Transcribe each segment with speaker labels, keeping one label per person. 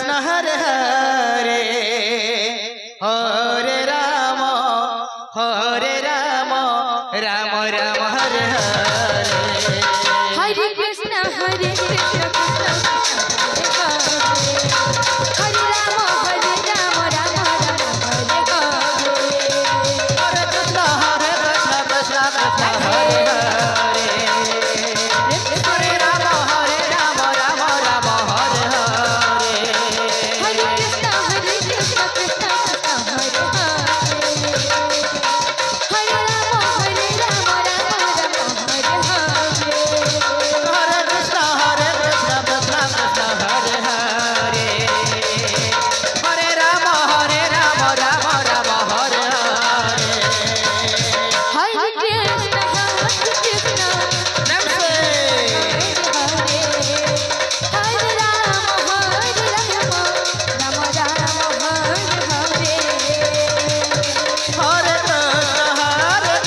Speaker 1: कृष्ण हरे हरे हरे राम राम राम हरे हरे
Speaker 2: हरे कृष्ण हरे कृष्ण हरे राम राम हरे
Speaker 1: हरे कृष्ण हरे कृष्ण कृष्ण कृष्ण हरे हरे हरे राम राम राम हरे हरे
Speaker 2: हरे कृष्ण कृष्ण कृष्ण हरे हरे राम राम हरे
Speaker 1: हरे कृष्ण कृष्ण कृष्ण हरे हरे हरे राम राम हरे हरे
Speaker 2: हरे कृष्ण
Speaker 1: प्रेम से
Speaker 2: हरे राम राम हरे
Speaker 1: हरे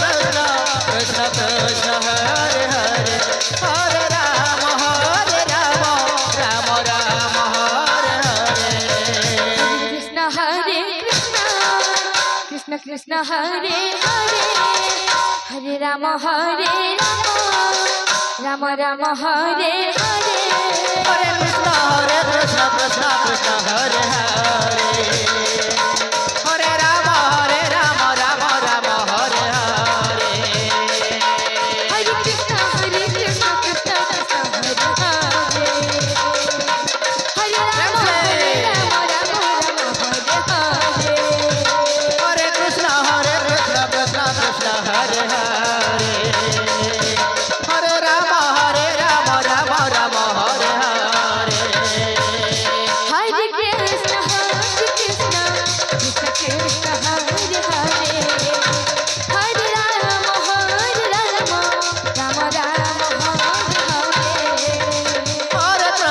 Speaker 1: कृष्ण कृष्ण कृष्ण हरे हरे हरे राम राम हरे हरे
Speaker 2: कृष्ण हरे कृष्ण कृष्ण हरे हरे हरे राम राम राम हरे हरे
Speaker 1: हरे कृष्ण कृष्ण कृष्ण हरे हरे हरे राम राम हरे हरे
Speaker 2: हरे कृष्ण कृष्ण कृष्ण हरे हरे राम राम हरे हरे
Speaker 1: हरे कृष्ण कृष्ण कृष्ण हरे हरे हरे राम हरे राम हरे हरे
Speaker 2: हरे कृष्ण कृष्ण कृष्ण हरे हरे हरे राम राम हरे हरे
Speaker 1: हरे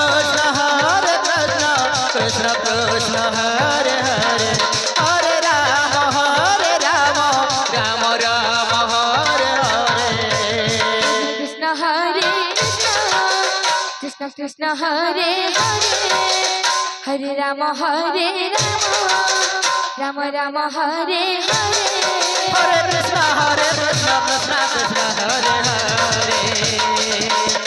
Speaker 1: कृष्ण कृष्ण हरे हरे हरे राम राम हरे हरे
Speaker 2: कृष्ण कृष्ण हरे हरे हरे राम राम हरे हरे
Speaker 1: हरे कृष्ण कृष्ण कृष्ण हरे हरे